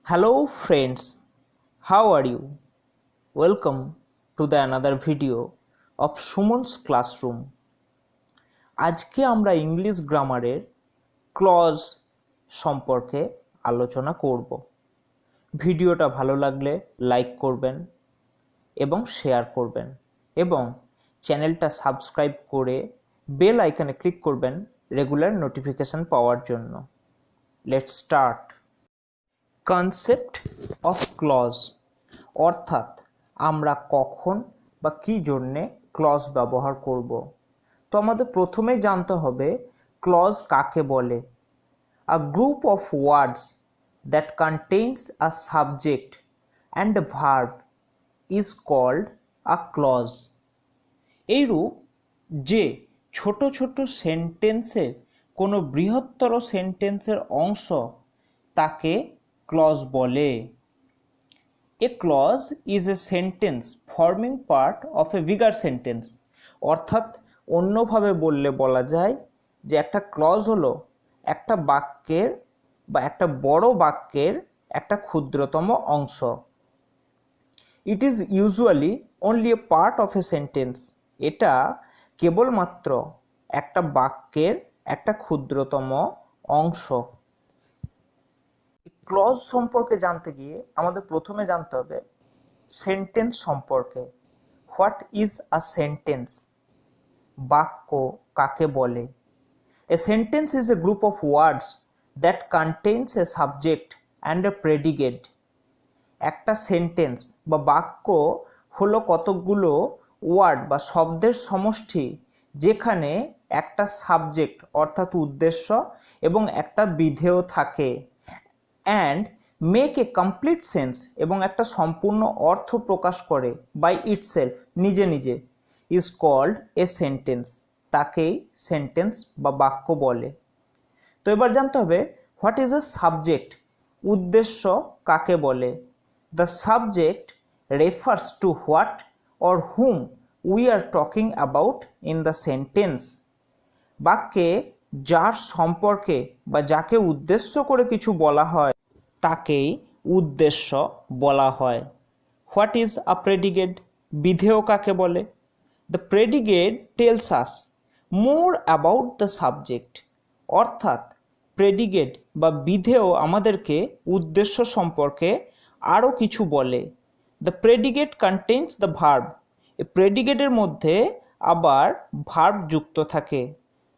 Hello friends, how are you? Welcome to the another video of Sumon's classroom. আজকে আমরা English গ্রামারের clause সম্পর্কে আলোচনা করব। ভিডিওটা ভালো লাগলে লাইক করবেন এবং শেয়ার করবেন এবং চ্যানেলটা সাবস্ক্রাইব করে বেল আইকনে ক্লিক করবেন রেগুলার নোটিফিকেশন পাওয়ার জন্য। Let's start. Concept of clause অর্থাৎ আমরা কখন বা কী জন্যে ক্লজ ব্যবহার করব। তো আমাদের প্রথমেই জানতে হবে ক্লজ কাকে বলে। A group of words that contains a subject and a verb is called a clause. এইরূপ যে ছোট ছোট সেন্টেন্সের কোনো বৃহত্তর সেন্টেন্সের অংশ তাকে ক্লজ বলে। A clause is a sentence forming part of a bigger sentence. অর্থাৎ অন্যভাবে বললে বলা যায় যে একটা ক্লজ হলো একটা বাক্যের বা একটা বড় বাক্যের একটা ক্ষুদ্রতম অংশ। It is usually only a part of a sentence. এটা কেবলমাত্র একটা বাক্যের একটা ক্ষুদ্রতম অংশ। ক্লজ সম্পর্কে জানতে গিয়ে আমাদের প্রথমে জানতে হবে সেন্টেন্স সম্পর্কে। What is a sentence? বাক্য কাকে বলে? A sentence is a group of words that contains A subject and A predicate. একটা সেন্টেন্স বা বাক্য হলো কতকগুলো ওয়ার্ড বা শব্দের সমষ্টি যেখানে একটা সাবজেক্ট অর্থাৎ উদ্দেশ্য এবং একটা বিধেয় থাকে। And make a complete sense এবং একটা সম্পূর্ণ অর্থ প্রকাশ করে বাই ইটসেলফ নিজে নিজে ইজ কল্ড এ সেন্টেন্স। তাকেই সেন্টেন্স বা বাক্য বলে। তো এবার জানতে হবে হোয়াট ইজ এ সাবজেক্ট? উদ্দেশ্য কাকে বলে? The subject refers to what or hmm we are talking about in the sentence. বাক্যে যার সম্পর্কে বা যাকে উদ্দেশ্য করে কিছু বলা হয় তাকেই উদ্দেশ্য বলা হয়। What is a predicate? বিধেয় কাকে বলে? The predicate tells us more about the subject. অর্থাৎ প্রেডিকেট বা বিধেয় আমাদেরকে উদ্দেশ্য সম্পর্কে আরও কিছু বলে। The predicate contains the verb. এই প্রেডিকেটের মধ্যে আবার ভার্ব যুক্ত থাকে।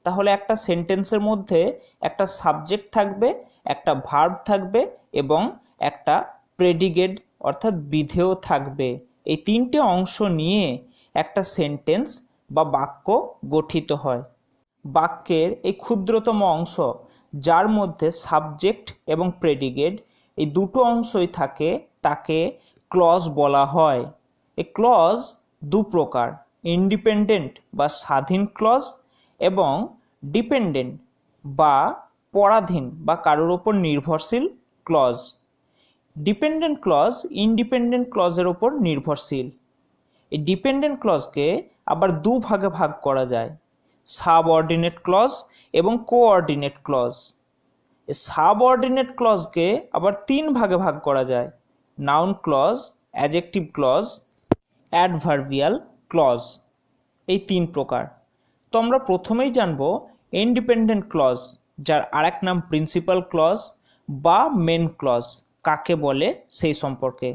তাহলে একটা সেন্টেন্সের মধ্যে একটা সাবজেক্ট থাকবে, একটা ভার্ব থাকবে এবং একটা প্রেডিকেট অর্থাৎ বিধেয় থাকবে। এই তিনটে অংশ নিয়ে একটা সেন্টেন্স বা বাক্য গঠিত হয়। বাক্যের এই ক্ষুদ্রতম অংশ যার মধ্যে সাবজেক্ট এবং প্রেডিকেট এই দুটো অংশই থাকে তাকে ক্লজ বলা হয়। এই ক্লজ দু প্রকার, ইন্ডিপেন্ডেন্ট বা স্বাধীন ক্লজ এবং ডিপেন্ডেন্ট বা পরাধীন বা কারোর ওপর নির্ভরশীল ক্লজ। ডিপেন্ডেন্ট ক্লজ ইন্ডিপেন্ডেন্ট ক্লজের ওপর নির্ভরশীল। এই ডিপেন্ডেন্ট ক্লজকে আবার দু ভাগে ভাগ করা যায়, সাবঅর্ডিনেট ক্লজ এবং কোঅর্ডিনেট ক্লজ। এই সাবঅর্ডিনেট ক্লজকে আবার তিন ভাগে ভাগ করা যায়, noun clause, adjective clause, adverbial clause. এই তিন প্রকার। তো আমরা প্রথমেই জানব ইন্ডিপেন্ডেন্ট ক্লজ, যার আরেক নাম প্রিন্সিপাল ক্লজ বা মেন ক্লজ কাকে বলে সেই সম্পর্কে।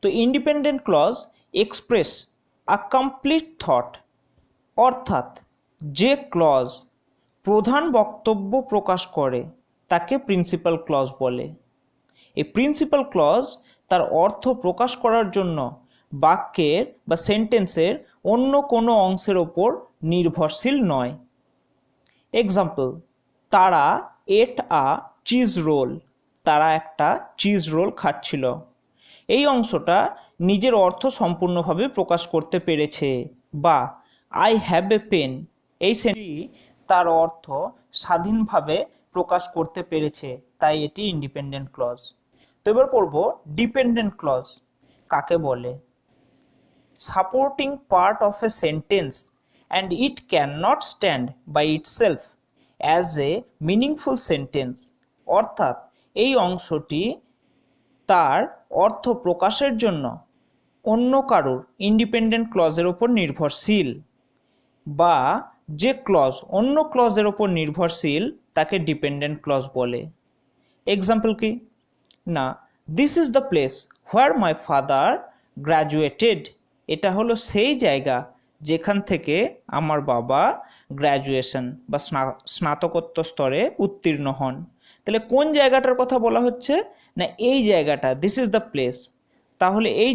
তো independent clause express a complete thought. অর্থাৎ যে ক্লজ প্রধান বক্তব্য প্রকাশ করে তাকে প্রিন্সিপাল ক্লজ বলে। এই প্রিন্সিপাল ক্লজ তার অর্থ প্রকাশ করার জন্য বাক্যের বা সেন্টেন্সের অন্য কোনো অংশের ওপর নির্ভরশীল নয়। এক্সাম্পল, তারা এট আ চিজ রোল। তারা একটা চিজ রোল খাচ্ছিল। এই অংশটা নিজের অর্থ সম্পূর্ণভাবে প্রকাশ করতে পেরেছে। বা আই হ্যাভ এ পেন, এই সেন্টেন্সটি তার অর্থ স্বাধীনভাবে প্রকাশ করতে পেরেছে, তাই এটি ইন্ডিপেন্ডেন্ট ক্লজ। তো এবার পড়ব ডিপেন্ডেন্ট ক্লজ কাকে বলে। Supporting part of a sentence and it cannot stand by itself as a meaningful sentence. অর্থাৎ এই অংশটি তার অর্থ প্রকাশের জন্য অন্য কারোর ইন্ডিপেন্ডেন্ট ক্লজের ওপর নির্ভরশীল, বা যে ক্লজ অন্য ক্লজের ওপর নির্ভরশীল তাকে ডিপেন্ডেন্ট ক্লজ বলে। এক্সাম্পল কি না, this is the place where my father graduated, এটা হলো সেই জায়গা যেখান থেকে আমার বাবা গ্র্যাজুয়েশন বা স্নাতকোত্তর স্তরে উত্তীর্ণ হন। তাহলে কোন জায়গাটার কথা বলা হচ্ছে না, এই জায়গাটা, দিস ইজ দ্য প্লেস। তাহলে এই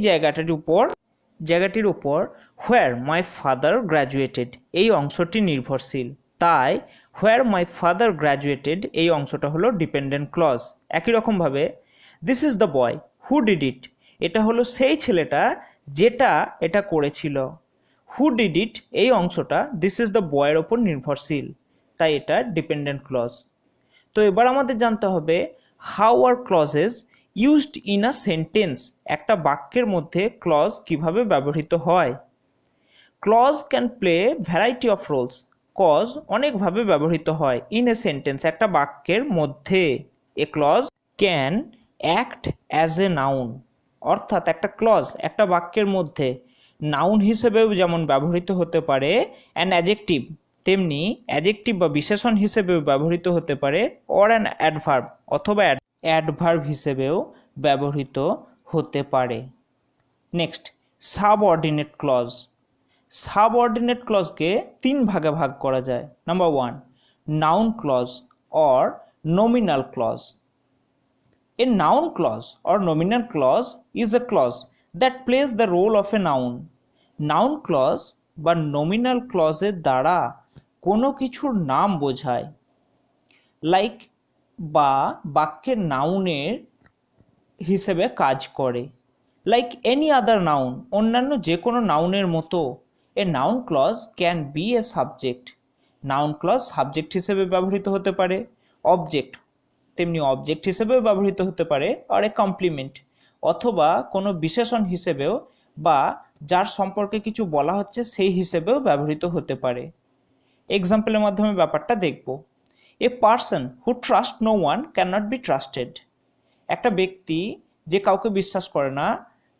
জায়গাটির উপর হোয়ার মাই ফাদার গ্র্যাজুয়েটেড এই অংশটি নির্ভরশীল, তাই হোয়ার মাই ফাদার গ্র্যাজুয়েটেড এই অংশটা হলো ডিপেন্ডেন্ট ক্লজ। একই রকমভাবে this is the boy who did it, এটা হলো সেই ছেলেটা যেটা এটা করেছিল। হু ডিড ইট এই অংশটা দিস ইজ দ্য বয়ের ওপর নির্ভরশীল, তাই এটা ডিপেন্ডেন্ট ক্লজ। তো এবার আমাদের জানতে হবে how are clauses used in a sentence, একটা বাক্যের মধ্যে ক্লজ কিভাবে ব্যবহৃত হয়। Clause can play variety of roles, clause অনেকভাবে ব্যবহৃত হয় ইন এ সেন্টেন্স একটা বাক্যের মধ্যে। A clause can act as a noun, অর্থাৎ একটা ক্লজ একটা বাক্যের মধ্যে নাউন হিসেবেও যেমন ব্যবহৃত হতে পারে, অ্যান অ্যাডজেক্টিভ তেমনি অ্যাডজেক্টিভ বা বিশেষণ হিসেবেও ব্যবহৃত হতে পারে, অর অ্যান অ্যাডভার্ব অথবা অ্যাডভার্ব হিসেবেও ব্যবহৃত হতে পারে। Next, subordinate clause. সাবঅর্ডিনেট ক্লজকে তিন ভাগে ভাগ করা যায়। Number 1, noun clause or nominal clause. A noun clause or nominal clause is a clause that plays the role of a noun. Noun clause বা nominal clause এর দ্বারা কোনো কিছুর নাম বোঝায়, লাইক বা বাক্যের নাউনের হিসেবে কাজ করে, লাইক এনি আদার নাউন অন্যান্য যে কোনো নাউনের মতো। A noun clause can be a subject, noun clause subject হিসেবে ব্যবহৃত হতে পারে, অবজেক্ট তেমনি অবজেক্ট হিসেবেও ব্যবহৃত হতে পারে, আর এ কমপ্লিমেন্ট অথবা কোনো বিশেষণ হিসেবেও বা যার সম্পর্কে কিছু বলা হচ্ছে সেই হিসেবেও ব্যবহৃত হতে পারে। এক্সাম্পলের মাধ্যমে ব্যাপারটা দেখব। A person who trust no one cannot be trusted, একটা ব্যক্তি যে কাউকে বিশ্বাস করে না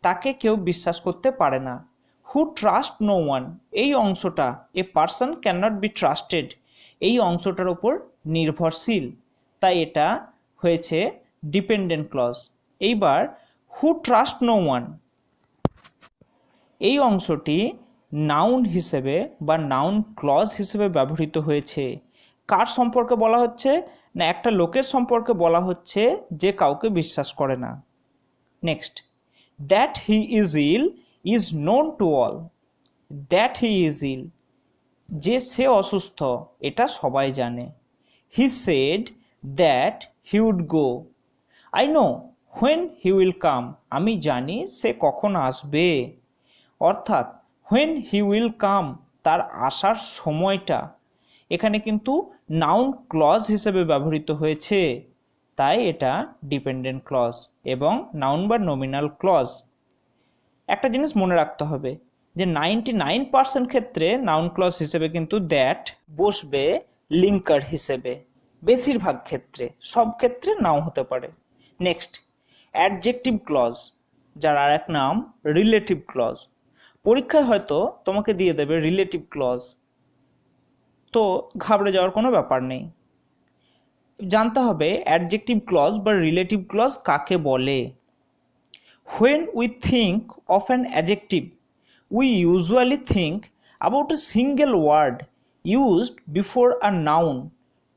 তাকে কেউ বিশ্বাস করতে পারে না। হু ট্রাস্ট নো ওয়ান এই অংশটা a person can not be trusted এই অংশটার উপর নির্ভরশীল, তাই এটা হয়েছে ডিপেন্ডেন্ট ক্লজ। এইবার হু ট্রাস্ট নো ওয়ান এই অংশটি নাউন হিসেবে বা নাউন ক্লজ হিসেবে ব্যবহৃত হয়েছে। কার সম্পর্কে বলা হচ্ছে না, একটা লোকের সম্পর্কে বলা হচ্ছে যে কাউকে বিশ্বাস করে না। Next, that he is ill is known to all. That he is ill যে সে অসুস্থ এটা সবাই জানে। He said that he would go. I know when he will come আমি জানি সে কখন আসবে। অর্থাৎ হোয়েন হি উইল কাম তার আসার সময়টা এখানে কিন্তু নাউন ক্লজ হিসেবে ব্যবহৃত হয়েছে, তাই এটা ডিপেন্ডেন্ট ক্লজ এবং নাউন বা নমিনাল ক্লজ। একটা জিনিস মনে রাখতে হবে যে 99% ক্ষেত্রে নাউন ক্লজ হিসেবে কিন্তু দ্যাট বসবে লিঙ্কার হিসেবে, বেশিরভাগ ক্ষেত্রে, সব ক্ষেত্রে নাও হতে পারে। নেক্সট, অ্যাডজেক্টিভ ক্লজ, যার আর এক নাম রিলেটিভ ক্লজ। পরীক্ষায় হয়তো তোমাকে দিয়ে দেবে রিলেটিভ ক্লজ, তো ঘাবড়ে যাওয়ার কোনো ব্যাপার নেই। জানতে হবে অ্যাডজেক্টিভ ক্লজ বা রিলেটিভ ক্লজ কাকে বলে। When we think of an adjective, we usually think about a single word used before a noun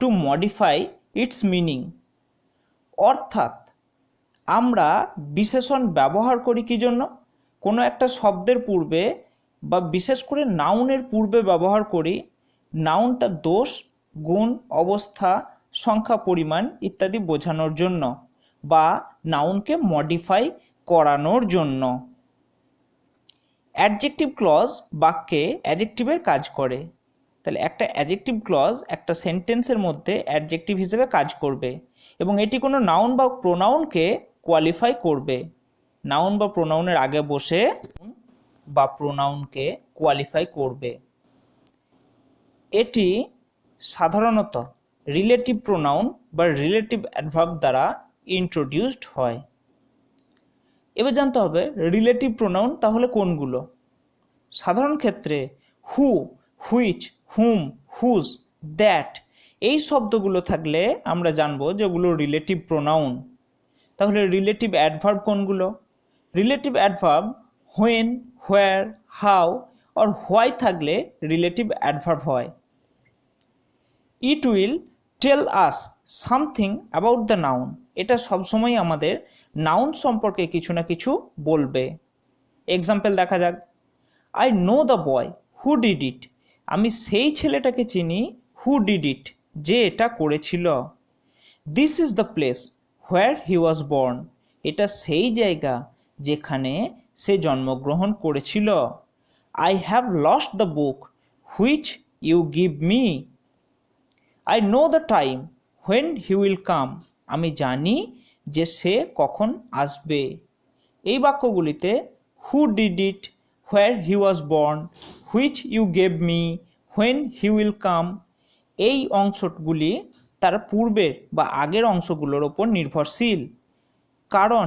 to modify its meaning. অর্থাৎ আমরা বিশেষণ ব্যবহার করি কি জন্য? কোনো একটা শব্দের পূর্বে বা বিশেষ করে নাউনের পূর্বে ব্যবহার করি নাউনটা দোষ, গুণ, অবস্থা, সংখ্যা, পরিমাণ ইত্যাদি বোঝানোর জন্য বা নাউনকে মডিফাই করানোর জন্য। অ্যাডজেক্টিভ ক্লজ বাক্যে অ্যাডজেক্টিভের কাজ করে। তাহলে একটা অ্যাডজেক্টিভ ক্লজ একটা সেন্টেন্সের মধ্যে অ্যাডজেক্টিভ হিসেবে কাজ করবে এবং এটি কোনো নাউন বা প্রোনাউনকে কোয়ালিফাই করবে। নাউন বা প্রোনাউনের আগে বসে বা প্রোনাউনকে কোয়ালিফাই করবে। এটি সাধারণত রিলেটিভ প্রোনাউন বা রিলেটিভ অ্যাডভার্ব দ্বারা ইন্ট্রোডিউসড হয়। এবার জানতে হবে রিলেটিভ প্রোনাউন তাহলে কোনগুলো। সাধারণ ক্ষেত্রে who, which, whom, whose, that এই শব্দগুলো থাকলে আমরা জানবো যেগুলো রিলেটিভ প্রোনাউন। তাহলে রিলেটিভ অ্যাডভার্ব কোনগুলো? Relative adverb when, where, how আর হোয়াই থাকলে রিলেটিভ অ্যাডভার্ব হয়। It will tell us something about the noun, এটা সবসময় আমাদের নাউন সম্পর্কে কিছু না কিছু বলবে। এক্সাম্পল দেখা যাক, I know the boy who did ইট, আমি সেই ছেলেটাকে চিনি হু ডিড ইট, যে এটা করেছিল। This is the place where he was born, এটা সেই জায়গা যেখানে সে জন্মগ্রহণ করেছিল। I have lost the book which you give me, I know the time when he will come, আমি জানি যে সে কখন আসবে। এই বাক্যগুলিতে who did it, where he was born, which you gave me, when he will come এই অংশগুলি তার পূর্বের বা আগের অংশগুলোর ওপর নির্ভরশীল, কারণ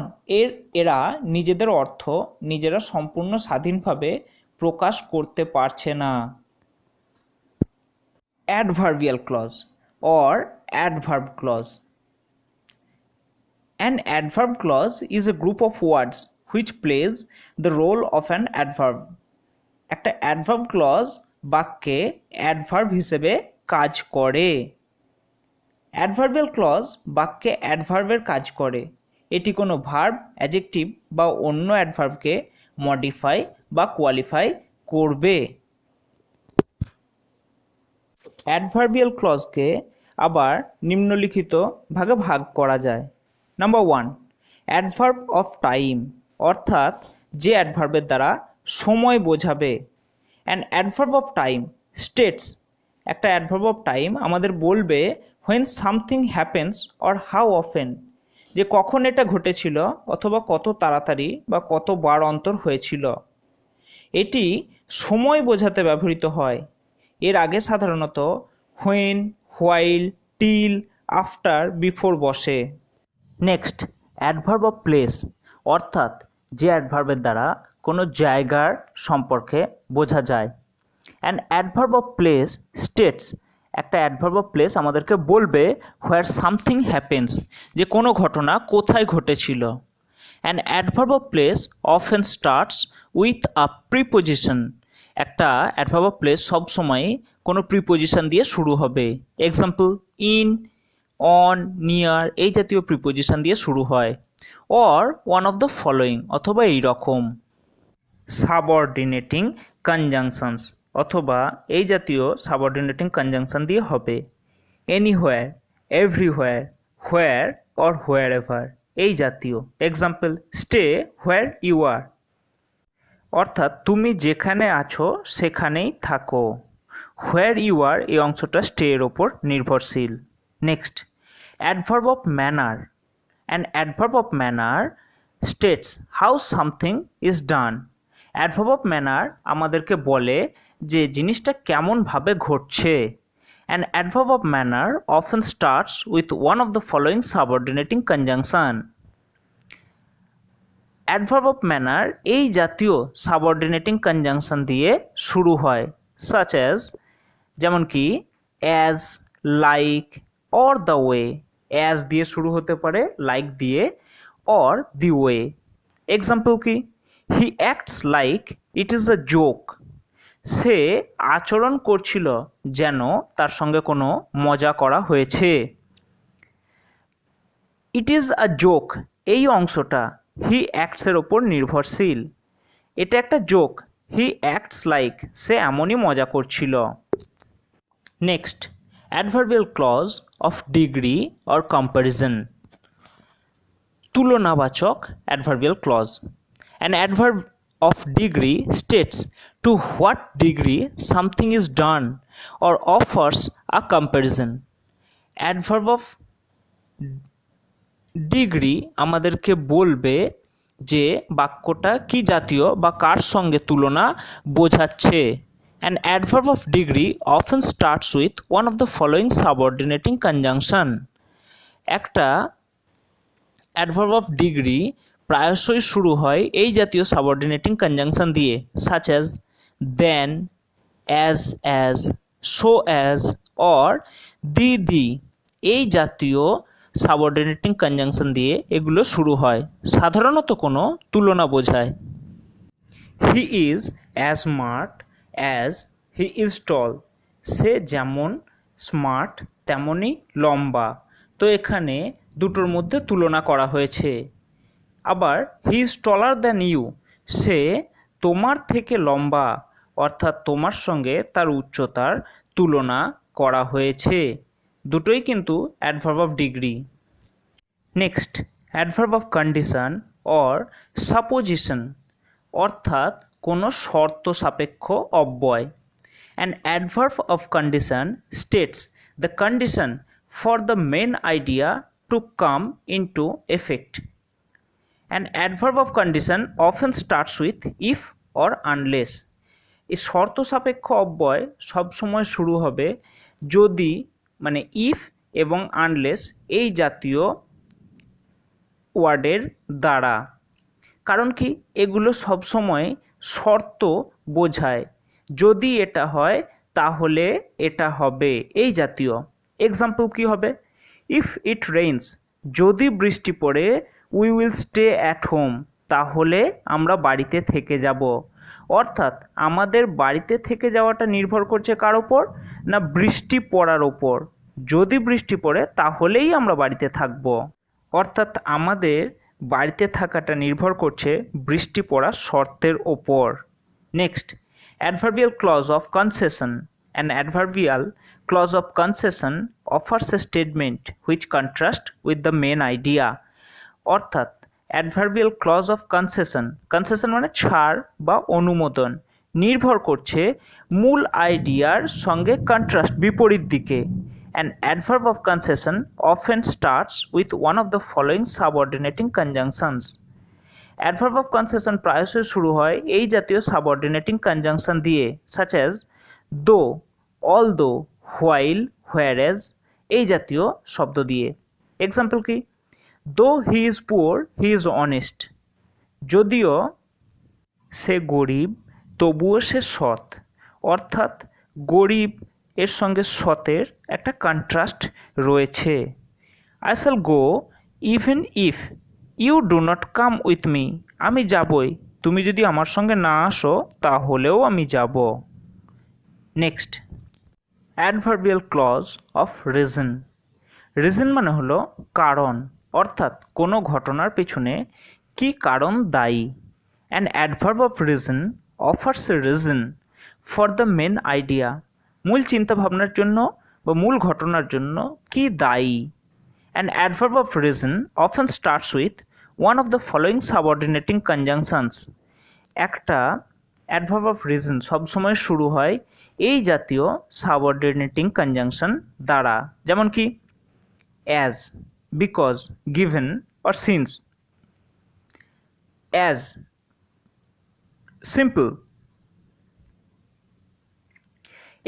এরা নিজেদের অর্থ নিজেরা সম্পূর্ণ স্বাধীনভাবে প্রকাশ করতে পারছে না। Adverbial clause or adverb clause. An adverb clause is a group of words which plays the role of an adverb. একটা adverb clause বাক্যে adverb হিসেবে কাজ করে। adverbial clause বাক্যে adverbের কাজ করে। এটি কোনো ভার্ব, অ্যাডজেক্টিভ বা অন্য অ্যাডভার্বকে মডিফাই বা কোয়ালিফাই করবে। অ্যাডভার্বিয়াল ক্লজকে আবার নিম্নলিখিত ভাগে ভাগ করা যায়। নাম্বার 1, অ্যাডভার্ব অফ টাইম, অর্থাৎ যে অ্যাডভার্বের দ্বারা সময় বোঝাবে। An adverb of time states, একটা অ্যাডভার্ব অফ টাইম আমাদের বলবে when something happens or how often, যে কখন এটা ঘটেছিল অথবা কত তাড়াতাড়ি বা কতবার অন্তর হয়েছিল। এটি সময় বোঝাতে ব্যবহৃত হয়। এর আগে সাধারণত when, while, till, after, before বসে। নেক্সট, অ্যাডভার্ব অফ প্লেস, অর্থাৎ যে অ্যাডভার্বের দ্বারা কোনো জায়গার সম্পর্কে বোঝা যায়। An adverb of place states, একটা অ্যাডভার্ব অফ প্লেস আমাদেরকে বলবে হোয়ার সামথিং হ্যাপেন্স, যে কোনো ঘটনা কোথায় ঘটেছিল। An adverb of place often starts with a preposition, একটা অ্যাডভার্ব অফ প্লেস সবসময় কোনো প্রিপোজিশন দিয়ে শুরু হবে। এক্সাম্পল, ইন, অন, নিয়ার এই জাতীয় প্রিপোজিশন দিয়ে শুরু হয়। Or one of the following, অথবা এই রকম সাবঅর্ডিনেটিং কনজাংশনস, অথবা এই জাতীয় সাবঅর্ডিনেটিং কনজাংশন দিয়ে হবে। Anywhere, everywhere, where or wherever এই জাতীয়। Example, stay where you are, অর্থাৎ তুমি যেখানে আছো সেখানেই থাকো। হোয়ার ইউ আর এই অংশটা স্টে এর ওপর নির্ভরশীল। Next, adverb of manner. An adverb of manner states how something is done. Adverb of manner আমাদেরকে বলে যে জিনিসটা কেমনভাবে ঘটছে। An adverb of manner often starts with one of the following subordinating conjunction. Adverb of manner এই জাতীয় subordinating conjunction দিয়ে শুরু হয়, সাচ অ্যাজ, যেমন কি as, like, or the way. As দিয়ে শুরু হতে পারে, লাইক দিয়ে, অর দি ওয়ে। এক্সাম্পল কি, he acts like it is a joke, সে আচরণ করছিল যেন তার সঙ্গে কোনো মজা করা হয়েছে। ইট ইজ আ জোক এই অংশটা হি অ্যাক্টসের ওপর নির্ভরশীল। এটা একটা জোক, হি অ্যাক্টস লাইক সে এমনই মজা করছিল। Next, adverbial clause of degree or comparison, তুলনাবাচক adverbial clause. An adverb of degree states to what degree something is done or offers a comparison. Adverb of degree আমাদেরকে বলবে যে বাক্যটা কি জাতীয় বা কার সঙ্গে তুলনা বোঝাচ্ছে। An adverb of degree often starts with one of the following subordinating conjunction. একটা অ্যাডভার্ব অফ ডিগ্রি প্রায়শই শুরু হয় এই জাতীয় সাবঅর্ডিনেটিং কনজাংশন দিয়ে, such as than, as, so as or the. এই জাতীয় সাবঅর্ডিনেটিং কনজাংশন দিয়ে এগুলো শুরু হয়, সাধারণত কোনো তুলনা বোঝায়। He is as smart as he is tall. সে যেমন স্মার্ট তেমনই লম্বা। তো এখানে দুটোর মধ্যে তুলনা করা হয়েছে। আবার he is taller than you, সে তোমার থেকে লম্বা, অর্থাৎ তোমার সঙ্গে তার উচ্চতার তুলনা করা হয়েছে। দুটোই কিন্তু adverb of degree. Next, adverb of condition or supposition, অর্থাৎ কোনো শর্ত সাপেক্ষ অব্যয়। An adverb of condition states the condition for the main idea to come into effect. An adverb of condition often starts with if or unless. এই শর্ত সাপেক্ষ অব্যয় সবসময় শুরু হবে যদি, মানে ইফ এবং আনলেস এই জাতীয় ওয়ার্ডের দ্বারা। কারণ কি, এগুলো সবসময় শর্ত বোঝায়, যদি এটা হয় তাহলে এটা হবে, এই জাতীয়। এক্সাম্পল কি হবে? ইফ ইট রেইনস, যদি বৃষ্টি পড়ে, we will stay at home, তাহলে আমরা বাড়িতে থেকে যাব। অর্থাৎ আমাদের বাড়িতে থেকে যাওয়াটা নির্ভর করছে কার ওপর? না বৃষ্টি পড়ার ওপর। যদি বৃষ্টি পড়ে তাহলেই আমরা বাড়িতে থাকব। অর্থাৎ আমাদের বাড়িতে থাকাটা নির্ভর করছে বৃষ্টি পড়ার শর্তের ওপর। Next, adverbial clause of concession. An adverbial clause of concession offers a statement which contrasts with the main idea. অর্থাৎ adverbial clause of concession, concession মানে ছাড় বা অনুমোদন, নির্ভর করছে মূল আইডিয়ার সঙ্গে কন্ট্রাস্ট, বিপরীত দিকে। An adverb of concession often starts with one of the following subordinating conjunctions. Adverb of concession প্রায়শই শুরু হয় এই জাতীয় সাবঅর্ডিনেটিং কনজাংশন দিয়ে, such as though, although, while, whereas এই জাতীয় শব্দ দিয়ে। এক্সাম্পল কি? Though he is poor he is honest. যদিও সে গরিব তবুও সে সৎ। অর্থাৎ গরিব এর সঙ্গে সতের একটা কন্ট্রাস্ট রয়েছে। I shall go even if you do not come with me. আমি যাবই, তুমি যদি আমার সঙ্গে না আসো তাহলেও আমি যাব। Next, adverbial clause of reason. Reason মানে হলো কারণ, অর্থাৎ কোনো ঘটনার পেছনে কি কারণ দায়ী। An adverb of reason offers a reason for the main idea. মূল চিন্তাভাবনার জন্য বা মূল ঘটনার জন্য কি দায়ী। An adverb of reason often starts with one of the following subordinating conjunctions. একটা adverb of reason সবসময় শুরু হয় এই জাতীয় subordinating conjunction দ্বারা, যেমন কি as, because, given or since. as, simple.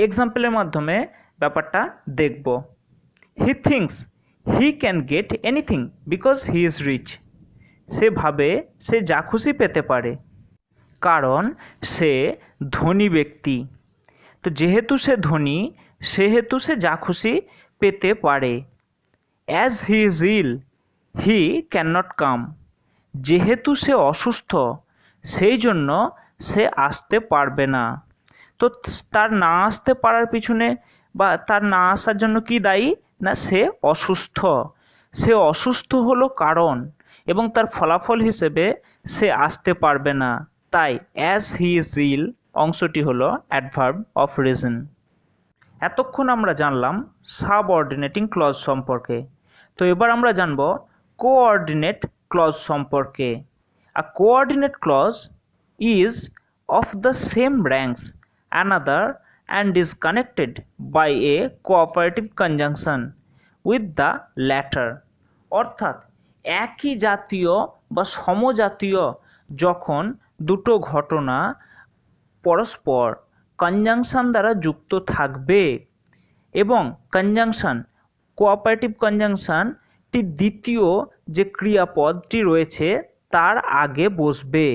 এক্সাম্পলের মাধ্যমে ব্যাপারটা দেখব। He thinks he can get anything because he is rich. সে ভাবে সে যা খুশি পেতে পারে, কারণ সে ধনী ব্যক্তি। তো যেহেতু সে ধনী, সেহেতু সে যা খুশি পেতে পারে। As he is ill, he cannot come. যেহেতু সে অসুস্থ, সেই জন্য সে আসতে পারবে না। তো তার না আসতে পারার পিছনে বা তার না আসার জন্য কি দায়ী? না সে অসুস্থ। সে অসুস্থ হলো কারণ, এবং তার ফলাফল হিসেবে সে আসতে পারবে না। তাই অ্যাজ হি ইজ ইল অংশটি হলো অ্যাডভার্ব অফ রিজন। এতক্ষণ আমরা জানলাম সাবঅর্ডিনেটিং ক্লজ সম্পর্কে। তো এবার আমরা জানব কোঅর্ডিনেট ক্লজ সম্পর্কে। A coordinate clause is of the same ranks another and is connected by a cooperative conjunction with the latter. অর্থাৎ একই জাতীয় বা সমজাতীয় যখন দুটো ঘটনা পরস্পর কনজাংশন দ্বারা যুক্ত থাকবে এবং কনজাংশন কোঅপারেটিভ কনজাংশনটি দ্বিতীয় যে ক্রিয়াপদটি রয়েছে তার আগে বসবে।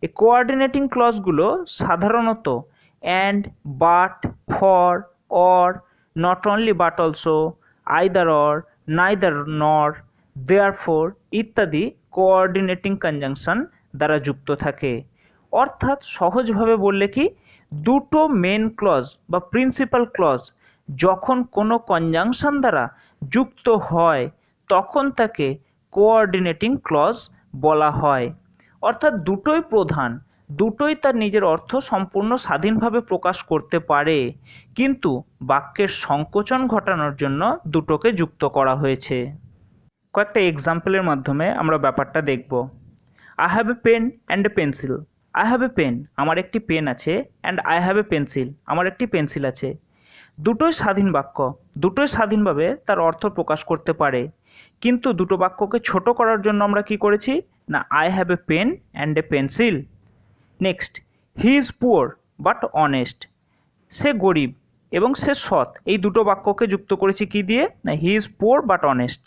এই কোঅর্ডিনেটিং ক্লজগুলো সাধারণত and, but, for, or, not only but also, either or, neither নর, দেয়ারফোর ইত্যাদি কোঅর্ডিনেটিং কনজাংশন দ্বারা যুক্ত থাকে। অর্থাৎ সহজভাবে বললে কি, দুটো মেন ক্লজ বা প্রিন্সিপাল ক্লজ যখন কোনো কনজাংশন দ্বারা যুক্ত হয় তখন তাকে কোঅর্ডিনেটিং ক্লজ বলা হয়। অর্থাৎ দুটোই প্রধান, দুটোই তার নিজের অর্থ সম্পূর্ণ স্বাধীনভাবে প্রকাশ করতে পারে, কিন্তু বাক্যের সংকোচন ঘটানোর জন্য দুটোকে যুক্ত করা হয়েছে। কয়েকটা এক্সাম্পলের মাধ্যমে আমরা ব্যাপারটা দেখব। I have a pen and a pencil. I have a pen, আমার একটি পেন আছে, and I have a pencil, আমার একটি পেন্সিল আছে। দুটোই স্বাধীন বাক্য, দুটোই স্বাধীনভাবে তার অর্থ প্রকাশ করতে পারে, কিন্তু দুটো বাক্যকে ছোট করার জন্য আমরা কি করেছি না, I have a pen and a pencil. Next, he is poor but honest. সে গরিব এবং সে সৎ, এই দুটো বাক্যকে যুক্ত করেছি কি দিয়ে না, he is poor but honest.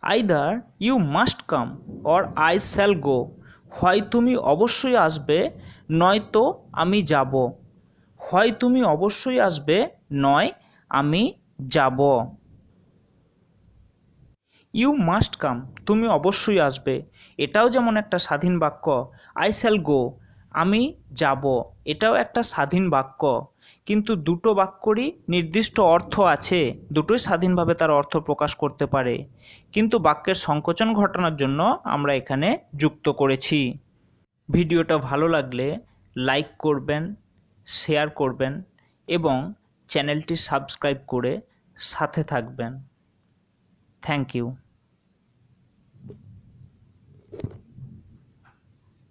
Either you must come or I shall go. হয় তুমি অবশ্যই আসবে, নয়তো আমি যাব। হয় তুমি অবশ্যই আসবে, নয় আমি যাব। ইউ মাস্ট কাম, তুমি অবশ্যই আসবে, এটাও যেমন একটা স্বাধীন বাক্য। আই শ্যাল গো, আমি যাব, এটাও একটা স্বাধীন বাক্য, কিন্তু দুটো বাক্যরই নির্দিষ্ট অর্থ আছে, দুটোই স্বাধীনভাবে তার অর্থ প্রকাশ করতে পারে, কিন্তু বাক্যের সংকোচন ঘটানোর জন্য আমরা এখানে যুক্ত করেছি। ভিডিওটা ভালো লাগলে লাইক করবেন, শেয়ার করবেন এবং চ্যানেলটি সাবস্ক্রাইব করে সাথে থাকবেন। Thank you.